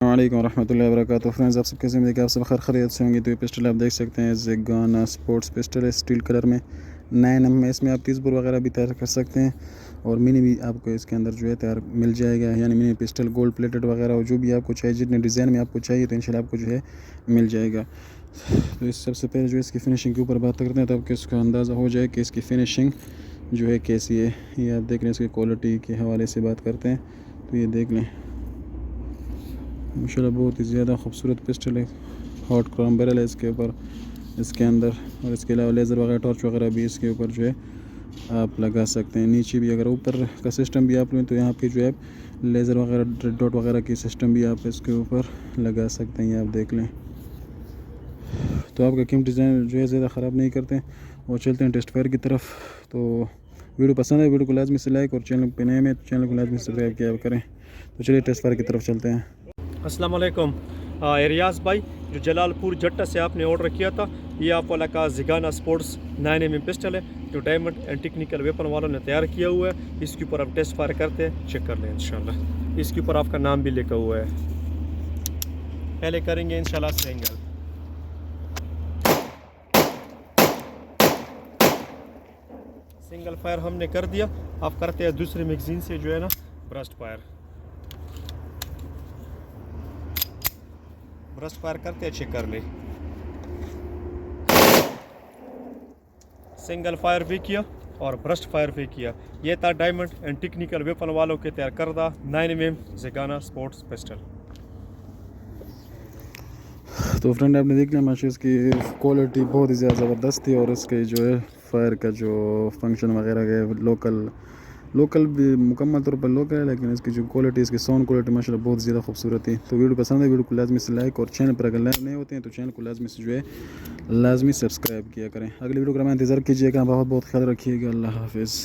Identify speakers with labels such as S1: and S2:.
S1: السلام علیکم ورحمۃ اللہ وبرکاتہ. فرینڈز, آپ سب کیسے ہیں؟ کہ آپ سب خیریت سے ہوں گے. تو یہ پسٹل آپ دیکھ سکتے ہیں, زیگانا اسپورٹس پسٹل ہے, اسٹیل کلر میں 9mm ہے. اس میں آپ 30 بور وغیرہ بھی تیار کر سکتے ہیں, اور منی بھی آپ کو اس کے اندر جو ہے تیار مل جائے گا. یعنی منی پسٹل گولڈ پلیٹڈ وغیرہ, اور جو بھی آپ کو چاہیے, جتنے ڈیزائن میں آپ کو چاہیے, تو انشاءاللہ آپ کو جو ہے مل جائے گا. تو اس سب سے پہلے جو اس کی فنیشنگ کے اوپر بات کرتے ہیں, تب کہ اس کا اندازہ ہو جائے کہ اس کی فنیشنگ جو ہے کیسی ہے. یہ آپ دیکھ لیں, اس کی کوالٹی کے حوالے سے بات کرتے ہیں تو یہ دیکھ لیں, ماشاءاللہ بہت ہی زیادہ خوبصورت پسٹل ہے. ہاٹ کرام بیرل ہے اس کے اوپر, اس کے اندر, اور اس کے علاوہ لیزر وغیرہ, ٹارچ وغیرہ بھی اس کے اوپر جو ہے آپ لگا سکتے ہیں. نیچے بھی اگر اوپر کا سسٹم بھی آپ لیں تو یہاں پہ جو ہے لیزر وغیرہ, ریڈ ڈاٹ وغیرہ کی سسٹم بھی آپ اس کے اوپر لگا سکتے ہیں. یہ آپ دیکھ لیں. تو آپ کا قیمتی ڈیزائن جو ہے زیادہ خراب نہیں کرتے, اور چلتے ہیں ٹیسٹ فائر کی طرف. تو ویڈیو پسند ہے, ویڈیو کو لازمی سے لائک, اور چینل پہ نئے میں چینل کو لازمی سبسکرائب کیا کریں. تو چلیے ٹیسٹ فائر کی طرف چلتے ہیں.
S2: السلام علیکم. ریاض بھائی, جو جلال پور جٹا سے آپ نے آرڈر کیا تھا, یہ آپ والا کا زیگانا اسپورٹس 9mm پسٹل ہے, جو ڈائمنڈ اینڈ ٹیکنیکل ویپن والوں نے تیار کیا ہوا ہے. اس کے اوپر آپ ٹیسٹ فائر کرتے ہیں, چیک کر لیں انشاءاللہ. اس کے اوپر آپ کا نام بھی لکھا ہوا ہے. پہلے کریں گے انشاءاللہ سنگل. سنگل فائر ہم نے کر دیا. آپ کرتے ہیں دوسرے میگزین سے جو ہے نا برسٹ فائر. برسٹ فائر کرتے ہیں, چیک کر لیں. سنگل فائر بھی کیا اور برسٹ فائر بھی کیا. یہ تھا ڈائمنڈ اینڈ ٹیکنیکل ویپن والوں کے تیار کردہ 9mm زیگانا اسپورٹس پسٹل.
S1: تو فرینڈ, آپ نے دیکھ لیا ماشاء, اس کی کوالٹی بہت ہی زیادہ زبردست تھی, اور اس کے جو ہے فائر کا جو فنکشن وغیرہ ہے لوکل بھی مکمل طور پر لوکل ہے, لیکن اس کی جو کوالٹی, اس کی ساؤنڈ کوالٹی ماشاءاللہ بہت زیادہ خوبصورت ہے. تو ویڈیو پسند ہے, ویڈیو کو لازمی سے لائک, اور چینل پر اگر نئے ہوتے ہیں تو چینل کو لازمی سے جو ہے لازمی سبسکرائب کیا کریں. اگلی ویڈیو کا میں انتظار کیجیے گا. بہت بہت خیال رکھیے گا. اللہ حافظ.